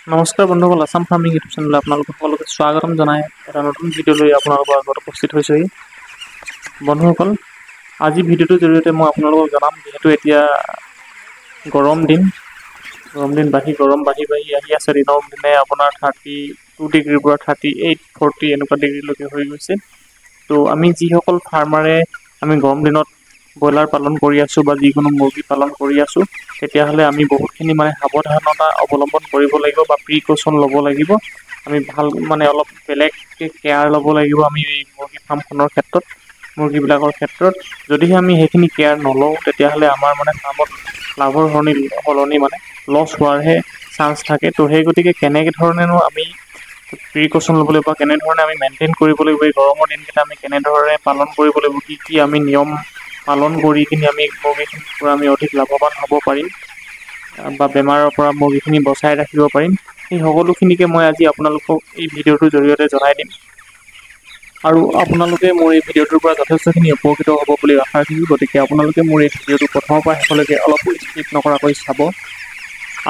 নমস্কাৰ বন্ধুসকল, Assam farming YouTube চেনেললৈ আপোনালোকক সকলোকে স্বাগতম জনাই এটা নতুন ভিডিঅ' লৈ আপোনালোকৰ আগত উপস্থিত হৈছোঁহি। বন্ধুসকল, আজি ভিডিঅ'টোৰ জৰিয়তে মই আপোনালোকক জনাম, যিহেতু এতিয়া গৰম দিন গৰম বাঢ়ি আহি আছে। দিনক দিনে আপোনাৰ 32 ডিগ্ৰীৰ পৰা 38, 40 এনেকুৱা ডিগ্ৰীলৈকে হৈ গৈছে। তো আমি যিসকল ফাৰ্মাৰে আমি গৰম দিনত ব্ৰইলাৰ পালন কৰি আছোঁ বা যিকোনো মুৰ্গী পালন কৰি আছোঁ, তেতিয়াহ'লে আমি বহুতখিনি সাৱধানতা অৱলম্বন কৰিব লাগিব বা প্ৰিকশ্যন ল'ব লাগিব। আমি ভাল অলপ বেলেগকৈ কেয়াৰ ল'ব লাগিব আমি এই মুৰ্গী ফাৰ্মখনৰ ক্ষেত্ৰত, মুৰ্গীবিলাকৰ ক্ষেত্ৰত। যদিহে আমি সেইখিনি কেয়াৰ নলওঁ, তেতিয়াহ'লে আমাৰ ফাৰ্মত লাভৰ সলনি লছ হোৱাৰহে চান্স থাকে। তো সেই গতিকে কেনেধৰণেনো আমি প্ৰিকশ্যন ল'ব লাগিব বা কেনেধৰণে আমি মেইনটেইন কৰিব লাগিব, এই গৰমৰ দিনকেইটা আমি কেনেদৰে পালন কৰিব লাগিব, কি আমি নিয়ম পালন কৰি কিনি আমি মুৰ্গীখিনিৰ পৰা আমি অধিক লাভৱান হ'ব পাৰিম বা বেমাৰৰ পৰা মুৰ্গীখিনি বচাই ৰাখিব পাৰিম, সেই সকলোখিনিকে মই আজি আপোনালোকক এই ভিডিঅ'টোৰ জৰিয়তে জনাই দিম। আৰু আপোনালোকে মোৰ এই ভিডিঅ'টোৰ পৰা যথেষ্টখিনি উপকৃত হ'ব বুলি আশা ৰাখিছোঁ। গতিকে আপোনালোকে মোৰ এই ভিডিঅ'টো প্ৰথমৰ পৰা শেষলৈকে অলপো স্কিপ নকৰাকৈ চাব।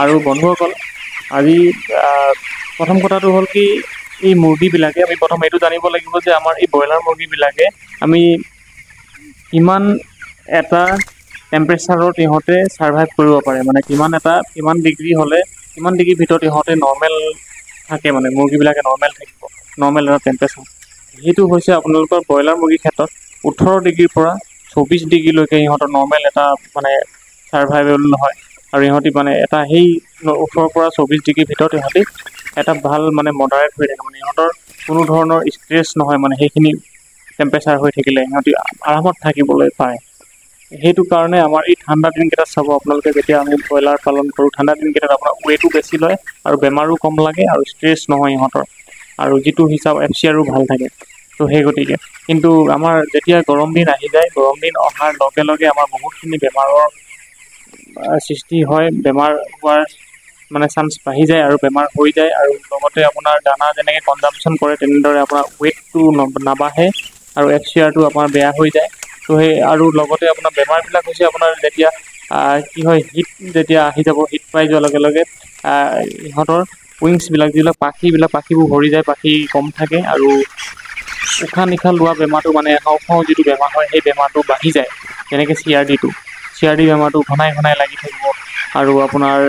আৰু বন্ধুসকল, আজি প্ৰথম কথাটো হ'ল কি, এই মুৰ্গীবিলাকে আমি প্ৰথম এইটো জানিব লাগিব যে আমাৰ এই ব্ৰইলাৰ মুৰ্গীবিলাকে আমি কিমান এটা টেম্পাৰেচাৰত ইহঁতে ছাৰ্ভাইভ কৰিব পাৰে, কিমান ডিগ্ৰী হ'লে, কিমান ডিগ্ৰীৰ ভিতৰত ইহঁতে নৰ্মেল থাকে, মুৰ্গীবিলাকে নৰ্মেল থাকিব, নৰ্মেল এটা টেম্পাৰেচাৰ। সেইটো হৈছে আপোনালোকৰ ব্ৰইলাৰ মুৰ্গীৰ ক্ষেত্ৰত 18 ডিগ্ৰীৰ পৰা 24 ডিগ্ৰীলৈকে ইহঁতৰ নৰ্মেল এটা ছাৰ্ভাইভেবল নহয়। আৰু ইহঁতি এটা সেই 18 পৰা 24 ডিগ্ৰীৰ ভিতৰত ইহঁতি এটা ভাল মডাৰেট হৈ থাকে, ইহঁতৰ কোনো ধৰণৰ ষ্ট্ৰেছ নহয়, সেইখিনি টেম্পাৰেচাৰ হৈ থাকিলে ইহঁতি আৰামত থাকিবলৈ পাৰে। সেইটো কাৰণে আমাৰ এই ঠাণ্ডা দিনকেইটাত চাব আপোনালোকে, যেতিয়া আমি ব্ৰইলাৰ পালন কৰোঁ, ঠাণ্ডা দিনকেইটাত আপোনাৰ ৱেটো বেছি লয় আৰু বেমাৰো কম লাগে আৰু ষ্ট্ৰেছ নহয় ইহঁতৰ, আৰু যিটো হিচাপ FCRও ভাল থাকে। তো সেই গতিকে কিন্তু আমাৰ যেতিয়া গৰম দিন আহি যায়, গৰম দিন অহাৰ লগে লগে আমাৰ বহুতখিনি বেমাৰৰ সৃষ্টি হয়, বেমাৰ হোৱাৰ চান্স বাঢ়ি যায় আৰু বেমাৰ হৈ যায়। আৰু লগতে আপোনাৰ দানা যেনেকৈ কনজাম্পশ্যন কৰে, তেনেদৰে আপোনাৰ ৱেটটো নাবাঢ়ে আৰু FCRটো আপোনাৰ বেয়া হৈ যায়। তো সেই আৰু লগতে আপোনাৰ বেমাৰবিলাক হৈছে আপোনাৰ যেতিয়া কি হয়, হিট যেতিয়া আহি যাব, হিট পাই যোৱাৰ লগে লগে ইহঁতৰ উইংছবিলাক, যিবিলাক পাখিবোৰ ভৰি যায়, পাখি কম থাকে আৰু উশাহ নিশাহ লোৱা বেমাৰটো হাওঁফাওঁ যিটো বেমাৰ হয়, সেই বেমাৰটো বাঢ়ি যায়। যেনেকৈ CRD বেমাৰটো ঘনাই লাগি থাকিব। আৰু আপোনাৰ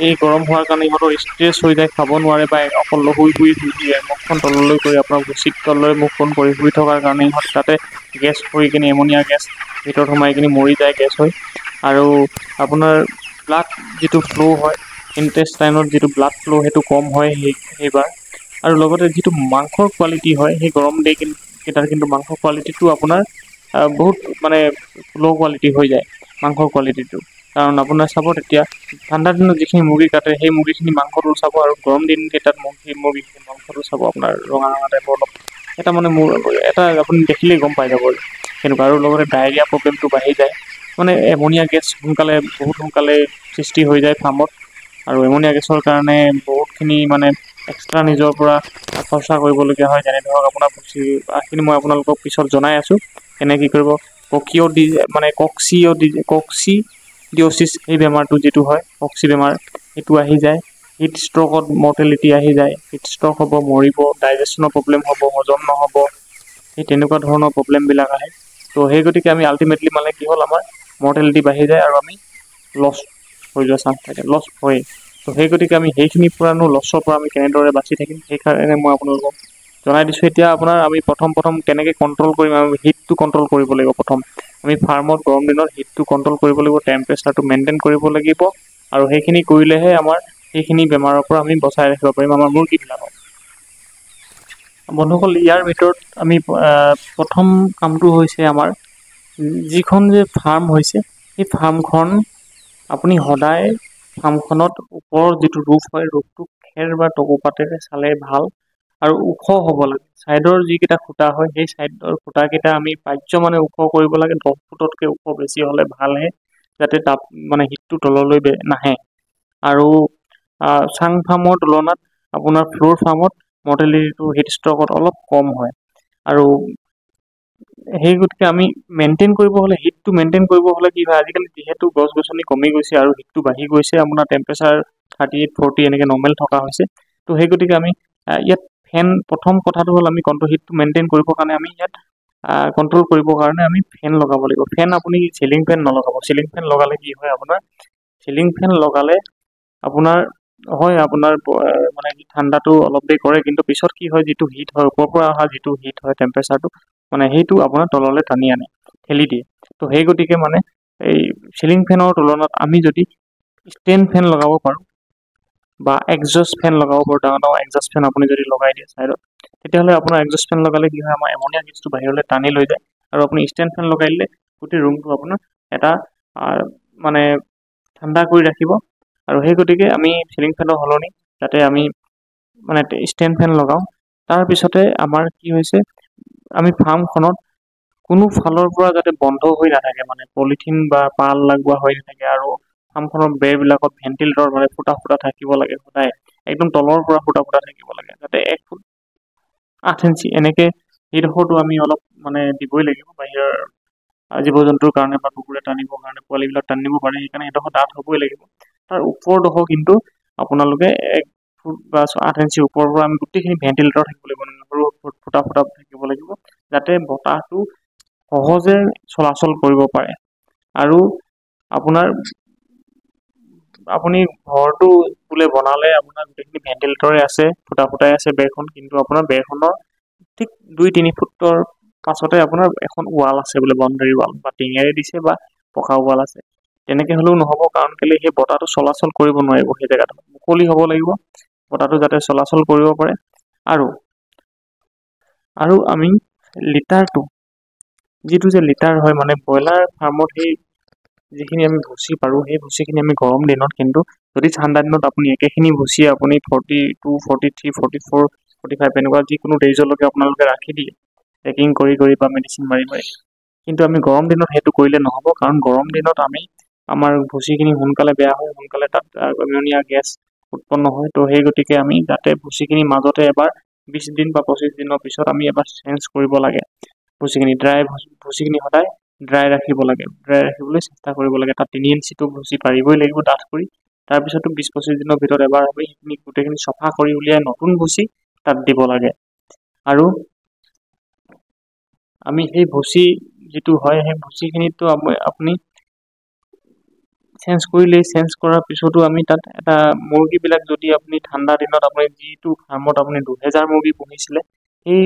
এই গৰম হোৱাৰ কাৰণে ইহঁতৰ ষ্ট্ৰেছ হৈ যায়, খাব নোৱাৰে বা অকল শুই দিয়ে, মুখখন তললৈ কৰি আপোনাৰ ভুচিত তললৈ মুখখন কৰি শুই থকাৰ কাৰণে ইহঁত তাতে গেছ হৈ কিনি, এমনিয়া গেছ ভিতৰত সোমাই কিনি মৰি যায়, গেছ হৈ। আৰু আপোনাৰ ব্লাড যিটো ফ্ল' হয়, ইণ্টেষ্টাইনত যিটো ব্লাড ফ্ল' সেইটো কম হয় সেইবাৰ। আৰু লগতে যিটো মাংসৰ কোৱালিটি হয়, সেই গৰম কেইটাৰ কিন্তু মাংসৰ কোৱালিটিটো আপোনাৰ বহুত ল' কোৱালিটি হৈ যায় মাংসৰ কোৱালিটিটো। কাৰণ আপোনাৰ চাব, তেতিয়া ঠাণ্ডা দিনত যিখিনি মুৰ্গী কাটে, সেই মুৰ্গীখিনি মাংসটো চাব, আৰু গৰম দিনকেইটাত মুৰ্গীখিনি মাংসটো চাব আপোনাৰ ৰঙা টাইপৰ অলপ, এটা আপুনি দেখিলেই গম পাই যাব সেনেকুৱা। আৰু লগতে ডায়েৰিয়া প্ৰব্লেমটো বাঢ়ি যায়, এমনিয়া গেছ বহুত সোনকালে সৃষ্টি হৈ যায় ফাৰ্মত। আৰু এমনিয়া গেছৰ কাৰণে বহুতখিনি এক্সট্ৰা নিজৰ পৰা খৰচা কৰিবলগীয়া হয়। যেনে ধৰক আপোনাৰ এইখিনি মই আপোনালোকক পিছত জনাই আছোঁ, কেনেকৈ কি কৰিব। কক্সিডিঅ'চিছ সেই বেমাৰটো যিটো হয়, কক্সি বেমাৰ, সেইটো আহি যায়। হিট ষ্ট্ৰ'কত মৰ্টেলিটি আহি যায়, হিট ষ্ট্ৰ'ক হ'ব, মৰিব, ডাইজেশ্যনৰ প্ৰব্লেম হ'ব, হজম নহ'ব, সেই তেনেকুৱা ধৰণৰ প্ৰব্লেমবিলাক আহে। তো সেই গতিকে আমি আল্টিমেটলি কি হ'ল, আমাৰ মৰ্টেলিটি বাঢ়ি যায় আৰু আমি লছ হৈ যোৱাৰ চান্স থাকে, লছ হয়েই। তো সেই গতিকে আমি সেইখিনিৰ পৰানো, লছৰ পৰা আমি কেনেদৰে বাচি থাকিম, সেইকাৰণে মই আপোনালোকক জনাই দিছোঁ। এতিয়া আপোনাৰ আমি প্ৰথম কেনেকৈ কণ্ট্ৰল কৰিম, আমি হিটটো কণ্ট্ৰল কৰিব লাগিব। প্ৰথম আমি ফাৰ্মত গৰম দিনত হিটটো কণ্ট্ৰল কৰিব লাগিব, টেম্পাৰেচাৰটো মেইনটেইন কৰিব লাগিব, আৰু সেইখিনি কৰিলেহে আমাৰ সেইখিনি বেমাৰৰ পৰা আমি বচাই ৰাখিব পাৰিম আমাৰ মুৰ্গীবিলাকক। বন্ধুসকল, ইয়াৰ ভিতৰত আমি প্ৰথম কামটো হৈছে আমাৰ যিখন যে ফাৰ্ম হৈছে, সেই ফাৰ্মখন আপুনি সদায় ফাৰ্মখনত ওপৰৰ যিটো ৰুফ হয়, ৰুফটো খেৰ বা টকৌপাতেৰে চালে ভাল, আৰু ওখ হ'ব লাগে। ছাইডৰ যিকেইটা খুটা হয়, সেই ছাইডৰ খুটাকেইটা আমি ওখ কৰিব লাগে, 10 ফুটতকৈ ওখ বেছি হ'লে ভালহে, যাতে তাপ হিটটো তললৈ নাহে। আৰু চাং ফাৰ্মৰ তুলনাত আপোনাৰ ফ্ল'ৰ ফাৰ্মত মৰ্টেলিটিটো হিট ষ্ট্ৰ'কত অলপ কম হয়। আৰু সেই গতিকে আমি হিটটো মেইনটেইন কৰিব হ'লে কি হয়, আজিকালি যিহেতু গছ গছনি কমি গৈছে আৰু হিটটো বাঢ়ি গৈছে, আপোনাৰ টেম্পাৰেচাৰ 38 40 এনেকৈ নৰ্মেল থকা হৈছে। তো সেই গতিকে আমি ইয়াত ফেন প্ৰথম কথাটো হ'ল আমি কণ্ট্ৰল হিটটো মেইনটেইন কৰিবৰ কাৰণে আমি ইয়াত কণ্ট্ৰল কৰিবৰ কাৰণে আমি ফেন লগাব লাগিব। ফেন আপুনি চিলিং ফেন নলগাব। চিলিং ফেন লগালে কি হয় আপোনাৰ চিলিং ফেন লগালে আপোনাৰ মানে ঠাণ্ডাটো অলপ দেৰি কৰে, কিন্তু পিছত কি হয় যিটো হিট হয় ওপৰৰ পৰা অহা যিটো হিট হয় টেম্পাৰেচাৰটো মানে সেইটো আপোনাৰ তললৈ টানি আনে, ঠেলি দিয়ে। তো সেই গতিকে মানে এই চিলিং ফেনৰ তুলনাত আমি যদি ষ্টেণ্ড ফেন লগাব পাৰোঁ বা এক্সজষ্ট ফেন লগাব পাৰোঁ, ডাঙৰ ডাঙৰ এক্সজষ্ট ফেন আপুনি যদি লগাই দিয়ে ছাইডত, তেতিয়াহ'লে আপোনাৰ এক্সজষ্ট ফেন লগালে কি হয় আমাৰ এমনিয়া গেছটো বাহিৰলৈ টানি লৈ যায়। আৰু আপুনি ষ্টেণ্ড ফেন লগাই দিলে গোটেই ৰুমটো আপোনাৰ এটা মানে ঠাণ্ডা কৰি ৰাখিব। আৰু সেই গতিকে আমি চিলিং ফেনৰ সলনি যাতে আমি মানে ষ্টেণ্ড ফেন লগাওঁ। তাৰপিছতে আমাৰ কি হৈছে আমি ফাৰ্মখনত কোনো ফালৰ পৰা যাতে বন্ধ হৈ নাথাকে, মানে পলিথিন বা পাল লগোৱা হৈ নাথাকে, আৰু ফাৰ্মখনৰ বেৰবিলাকত ভেণ্টিলেটৰ মানে ফুটা থাকিব লাগে সদায়, একদম তলৰ পৰা ফুটা থাকিব লাগে, যাতে 1 ফুট 8 ইঞ্চি এনেকৈ সেইডোখৰটো আমি অলপ মানে দিবই লাগিব বাহিৰৰ জীৱ জন্তুৰ কাৰণে বা কুকুৰে টানিবৰ কাৰণে, পোৱালিবিলাক টানিব পাৰে, সেইকাৰণে সেইডোখৰ ডাঠ হ'বই লাগিব। তাৰ ওপৰডোখৰ কিন্তু আপোনালোকে 1 ফুট বা 8 ইঞ্চি ওপৰৰ পৰা আমি গোটেইখিনি ভেণ্টিলেটৰ থাকিব লাগিব, সৰু ফুটা থাকিব লাগিব, যাতে বতাহটো সহজে চলাচল কৰিব পাৰে। আৰু আপোনাৰ আপুনি ঘৰটো বোলে বনালে আপোনাৰ গোটেইখিনি ভেণ্টিলেটৰে আছে, ফুটাই আছে বেৰখন, কিন্তু আপোনাৰ বেৰখনৰ ঠিক 2-3 ফুটৰ পাছতে আপোনাৰ এখন ৱাল আছে বোলে, বাউণ্ডাৰী ৱাল বা টিঙেৰে দিছে বা পকা ৱাল আছে। তেনেকৈ হ'লেও নহ'ব, কাৰণ কেলৈ সেই বতাহটো চলাচল কৰিব নোৱাৰিব, সেই জেগাটো মুকলি হ'ব লাগিব, বতাহটো যাতে চলাচল কৰিব পাৰে। আৰু আমি লিটাৰটো যিটো যে লিটাৰ হয় মানে ব্ৰইলাৰ ফাৰ্মত সেই যিখিনি আমি ভুচি পাৰোঁ সেই ভুচিখিনি আমি গৰম দিনত, কিন্তু যদি ঠাণ্ডা দিনত আপুনি একেখিনি ভুচি আপুনি 42, 43, 44, 45 এনেকুৱা যিকোনো ডেইজলৈকে আপোনালোকে ৰাখি দিয়ে পেকিং কৰি বা মেডিচিন মাৰি, কিন্তু আমি গৰম দিনত সেইটো কৰিলে নহ'ব, কাৰণ গৰম দিনত আমাৰ ভুচিখিনি সোনকালে বেয়া হয়, সোনকালে তাত এমনিয়া গেছ উৎপন্ন হয়। তো সেই গতিকে আমি যাতে ভুচিখিনি মাজতে এবাৰ 20 দিন বা 25 দিনৰ পিছত আমি এবাৰ চেঞ্জ কৰিব লাগে। ভুচিখিনি ভুচিখিনি সদায় ড্ৰাই ৰাখিব লাগে, ড্ৰাই ৰাখিবলৈ চেষ্টা কৰিব লাগে। তাত 3 ইঞ্চিটো ভুচি পাৰিবই লাগিব ডাঠ কৰি। তাৰপিছতো 20-25 দিনৰ ভিতৰত এবাৰ আমি সেইখিনি গোটেইখিনি চফা কৰি উলিয়াই নতুন ভুচি তাত দিব লাগে। আৰু আমি সেই ভুচি যিটো হয় সেই ভুচিখিনিতো আপুনি চেঞ্জ কৰাৰ পিছতো আমি তাত এটা মুৰ্গীবিলাক যদি আপুনি ঠাণ্ডা দিনত আপুনি যিটো ফাৰ্মত আপুনি 2000 মুৰ্গী পুহিছিলে, সেই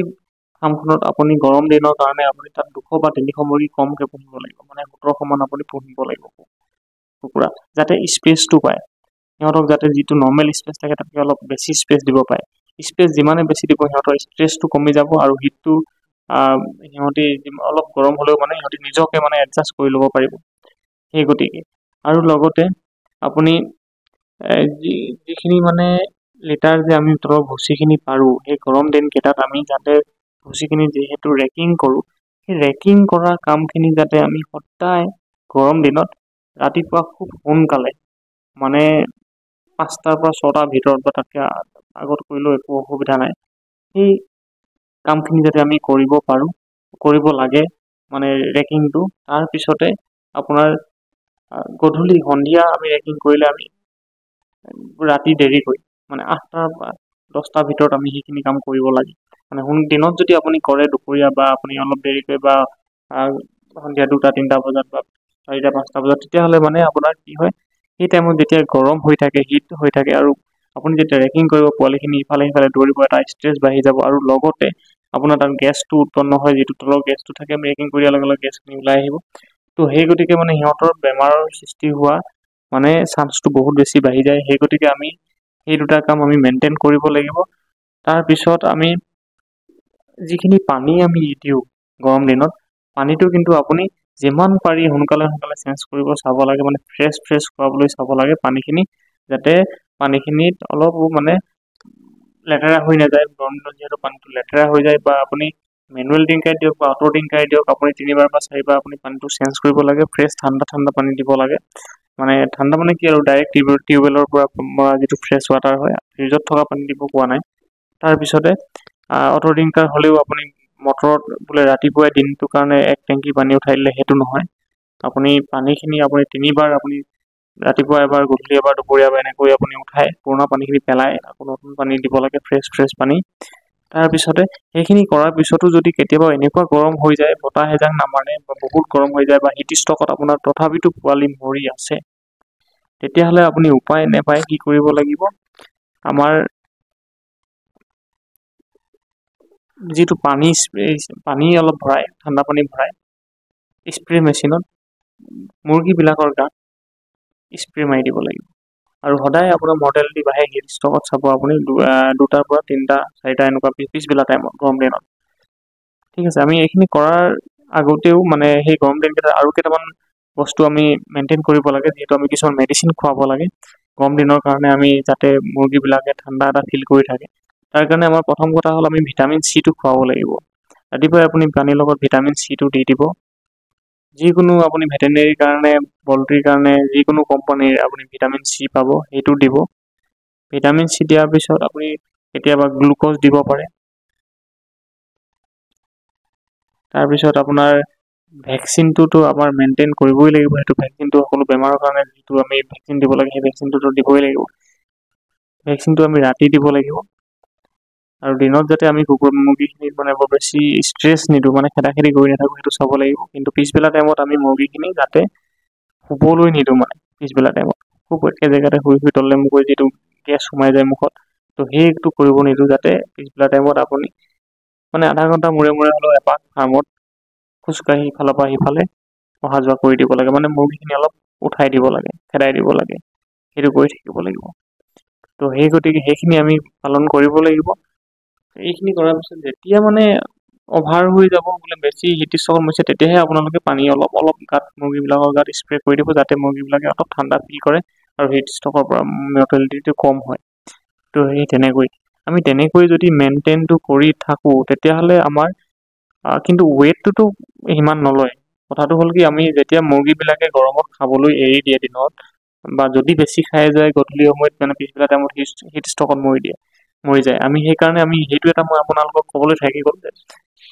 ফাৰ্মখনত আপুনি গৰম দিনৰ কাৰণে আপুনি তাত 200 বা 300 মুৰ্গী কমকৈ পুহিব লাগিব, মানে 1700 মান আপুনি পুহিব লাগিব কুকুৰা, যাতে স্পেচটো পায়। সিহঁতক যাতে যিটো নৰ্মেল স্পেচ থাকে তাতকৈ অলপ বেছি স্পেচ দিব পাৰে। স্পেচ যিমানে বেছি দিব সিহঁতৰ ষ্ট্ৰেছটো কমি যাব, আৰু হিটটো সিহঁতি অলপ গৰম হ'লেও মানে সিহঁতি নিজকে মানে এডজাষ্ট কৰি ল'ব পাৰিব। সেই গতিকে আৰু লগতে আপুনি যিখিনি মানে লিটাৰ যে আমি তলৰ ভুচিখিনি পাৰোঁ, সেই গৰম দিনকেইটাত আমি যাতে ভুচিখিনি যিহেতু ৰেকিং কৰোঁ, সেই ৰেকিং কৰা কামখিনি যাতে আমি সদায় গৰম দিনত ৰাতিপুৱা খুব সোনকালে, মানে 5টাৰ পৰা 6টাৰ ভিতৰত বা তাতকৈ আগত কৰিলেও একো অসুবিধা নাই, সেই কামখিনি যাতে আমি কৰিব লাগে, মানে ৰেকিংটো। তাৰপিছতে আপোনাৰ গধূলি সন্ধিয়া আমি ৰেকিং কৰিলে আমি ৰাতি দেৰিকৈ মানে 8টাৰ পৰা 10টাৰ ভিতৰত আমি সেইখিনি কাম কৰিব লাগে। মানে দিনত যদি আপুনি কৰে দুপৰীয়া বা আপুনি অলপ দেৰিকৈ বা সন্ধিয়া 2-3টা বজাত বা 4-5টা বজাত, তেতিয়াহ'লে মানে আপোনাৰ কি হয় সেই টাইমত যেতিয়া গৰম হৈ থাকে, হিট হৈ থাকে, আৰু আপুনি যেতিয়া ৰেকিং কৰিব পোৱালিখিনি ইফালে সিফালে দৌৰিব, এটা ষ্ট্ৰেছ বাঢ়ি যাব, আৰু লগতে আপোনাৰ তাত গেছটো উৎপন্ন হয়, যিটো তলৰ গেছটো থাকে ৰেকিং কৰি দিয়াৰ লগে লগে গেছখিনি ওলাই আহিব। তো সেই গতিকে মানে সিহঁতৰ বেমাৰৰ সৃষ্টি হোৱা মানে চান্সটো বহুত বেছি বাঢ়ি যায়। সেই গতিকে আমি সেই দুটা কাম আমি মেইনটেইন কৰিব লাগিব। তাৰপিছত আমি যিখিনি পানী আমি দিওঁ গৰম দিনত, পানীটো কিন্তু আপুনি যিমান পাৰি সোনকালে চেঞ্জ কৰিব চাব লাগে, মানে ফ্ৰেছ খুৱাবলৈ চাব লাগে পানীখিনি, যাতে পানীখিনিত অলপো মানে লেতেৰা হৈ নাযায়। গৰম দিনত যিহেতু পানীটো লেতেৰা হৈ যায়, বা আপুনি মেনুৱেল টিংকাৰে দিয়ক বা অটো টিংকাৰে দিয়ক, আপুনি 3বাৰ বা 4বাৰ আপুনি পানীটো চেঞ্জ কৰিব লাগে। ফ্ৰেছ ঠাণ্ডা পানী দিব লাগে, মানে ঠাণ্ডা মানে কি আৰু ডাইৰেক্ট টিউবৱেলৰ পৰা যিটো ফ্ৰেছ ৱাটাৰ হয়, ফ্ৰিজত থকা পানী দিব কোৱা নাই। তাৰপিছতে অটো টিংকাৰ হ'লেও আপুনি মটৰত বোলে ৰাতিপুৱাই দিনটোৰ কাৰণে 1 টেংকি পানী উঠাই দিলে সেইটো নহয়, আপুনি পানীখিনি আপুনি 3বাৰ আপুনি ৰাতিপুৱা এবাৰ, গধূলি এবাৰ, দুপৰীয়া এবাৰ এনেকৈ আপুনি উঠাই পুৰণা পানীখিনি পেলাই আকৌ নতুন পানী দিব লাগে, ফ্ৰেছ পানী। তাৰপিছতে সেইখিনি কৰাৰ পিছতো যদি কেতিয়াবা এনেকুৱা গৰম হৈ যায়, বতাহ এজাক নামাৰে বা বহুত গৰম হৈ যায় বা হিট ষ্ট্ৰকত আপোনাৰ তথাপিতো পোৱালি মৰি আছে, তেতিয়াহ'লে আপুনি উপায় নাপায় কি কৰিব লাগিব, আমাৰ যিটো পানী অলপ ভৰাই, ঠাণ্ডা পানী ভৰাই স্প্ৰে মেচিনত মুৰ্গীবিলাকৰ গাত স্প্ৰে মাৰি দিব লাগিব। আৰু সদায় আপোনাৰ মৰ্টেলিটি বাঢ়ে, হিট ষ্টকত চাব আপুনি 2টাৰ পৰা 3টা 4টা এনেকুৱা পিছবেলা টাইমত গৰম দিনত। ঠিক আছে, আমি এইখিনি কৰাৰ আগতেও মানে সেই গৰম দিনকেইটা আৰু কেইটামান বস্তু আমি মেইনটেইন কৰিব লাগে, যিহেতু আমি কিছুমান মেডিচিন খুৱাব লাগে গৰম দিনৰ কাৰণে, আমি যাতে মুৰ্গীবিলাকে ঠাণ্ডা এটা ফিল কৰি থাকে। তাৰ কাৰণে আমাৰ প্ৰথম কথা হ'ল আমি ভিটামিন চিটো খুৱাব লাগিব। ৰাতিপুৱাই আপুনি পানীৰ লগত ভিটামিন চিটো দি দিব। যিকোনো আপুনি ভেটেনেৰীৰ কাৰণে, পল্ট্ৰিৰ কাৰণে যিকোনো কোম্পানীৰ আপুনি ভিটামিন চি পাব, সেইটো দিব। ভিটামিন চি দিয়াৰ পিছত আপুনি কেতিয়াবা গ্লুক'জ দিব পাৰে। তাৰপিছত আপোনাৰ ভেকচিনটোতো আমাৰ মেইনটেইন কৰিবই লাগিব, সেইটো ভেকচিনটো সকলো বেমাৰৰ কাৰণে যিটো আমি ভেকচিন দিব লাগে সেই ভেকচিনটোতো দিবই লাগিব। ভেকচিনটো আমি ৰাতি দিব লাগিব। আৰু দিনত যাতে আমি মুৰ্গীখিনিক মানে বৰ বেছি ষ্ট্ৰেছ নিদিওঁ, মানে খেদাখেদি কৰি নাথাকোঁ, সেইটো চাব লাগিব। কিন্তু পিছবেলা টাইমত আমি মুৰ্গীখিনি যাতে শুবলৈ নিদিওঁ, মানে পিছবেলা টাইমত খুব একে জেগাতে শুই তললে মূৰ কৰি যিটো গেছ সোমাই যায় মুখত, তো সেইটো কৰিব নিদিওঁ, যাতে পিছবেলা টাইমত আপুনি মানে আধা ঘণ্টা মূৰে হ'লেও এপাক ফাৰ্মত খোজকাঢ়ি ইফালৰ পৰা সিফালে অহা যোৱা কৰি দিব লাগে, মানে মুৰ্গীখিনি অলপ উঠাই দিব লাগে, খেদাই দিব লাগে, সেইটো কৰি থাকিব লাগিব। তো সেই গতিকে সেইখিনি আমি পালন কৰিব লাগিব। এইখিনি কৰাৰ পিছত যেতিয়া মানে অভাৰ হৈ যাব, বোলে বেছি হিট ষ্ট্ৰক হৈছে, তেতিয়াহে আপোনালোকে পানী অলপ গাত মুৰ্গীবিলাকৰ গাত স্প্ৰে কৰি দিব, যাতে মুৰ্গীবিলাকে অলপ ঠাণ্ডা ফিল কৰে আৰু হিট ষ্ট্ৰকৰ পৰা মৰ্টেলিটিটো কম হয়। তো সেই তেনেকৈ যদি মেইনটেইনটো কৰি থাকোঁ, তেতিয়াহ'লে আমাৰ কিন্তু ৱেইটটোতো সিমান নলয়। কথাটো হ'ল কি, আমি যেতিয়া মুৰ্গীবিলাকে গৰমত খাবলৈ এৰি দিয়ে দিনত, বা যদি বেছি খাই যায় গধূলি সময়ত, মানে পিছবেলা টাইমত হিট ষ্ট্ৰকত মৰি যায়। আমি সেইকাৰণে সেইটো এটা মই আপোনালোকক ক'বলৈ থাকি গ'ল যে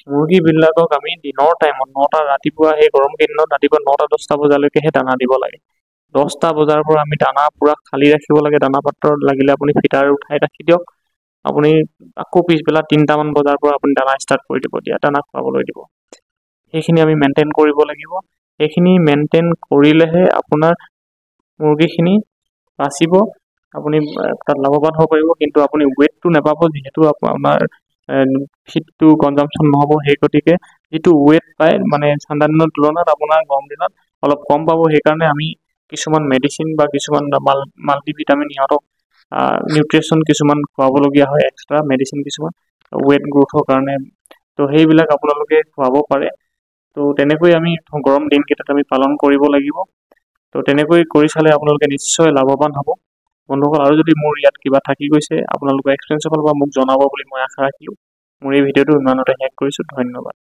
মুৰ্গীবিলাকক আমি দিনৰ টাইমত ৰাতিপুৱা সেই গৰম কেইদিনত ৰাতিপুৱা 9টা 10টা বজালৈকেহে দানা দিব লাগে। 10টা বজাৰ পৰা আমি দানা পূৰা খালী ৰাখিব লাগে, দানা পাত্ৰ লাগিলে আপুনি ফিটাৰ উঠাই ৰাখি দিয়ক। আপুনি আকৌ পিছবেলা 3টামান বজাৰ পৰা আপুনি দানা ষ্টাৰ্ট কৰি দিব, দানা খুৱাবলৈ দিব। সেইখিনি আমি মেইনটেইন কৰিব লাগিব। সেইখিনি মেইনটেইন কৰিলেহে আপোনাৰ মুৰ্গীখিনি বাচিব, আপুনি তাত লাভৱান হ'ব পাৰিব। কিন্তু আপুনি ৱেইটটো নাপাব, যিহেতু আপোনাৰ ফিডটো কনজাম্পশ্যন নহ'ব। সেই গতিকে যিটো ৱেইট পায়, মানে ঠাণ্ডা দিনৰ তুলনাত আপোনাৰ গৰম দিনত অলপ কম পাব। সেইকাৰণে আমি কিছুমান মেডিচিন বা কিছুমান মাল্টিভিটামিন সিহঁতক নিউট্ৰিচন কিছুমান খুৱাবলগীয়া হয়, এক্সট্ৰা মেডিচিন কিছুমান ৱেইট গ্ৰোথৰ কাৰণে। তো সেইবিলাক আপোনালোকে খুৱাব পাৰে। তো তেনেকৈ আমি গৰম দিনকেইটাত আমি পালন কৰিব লাগিব। তো তেনেকৈ কৰি চালে আপোনালোকে নিশ্চয় লাভৱান হ'ব। বন্ধুসকল, আৰু যদি মোৰ ইয়াত কিবা থাকি গৈছে আপোনালোকৰ এক্সপিৰিয়েঞ্চৰ ফালৰ পৰা মোক জনাব বুলি মই আশা ৰাখিলোঁ। মোৰ এই ভিডিঅ'টো ইমানতে শেষ কৰিছোঁ। ধন্যবাদ।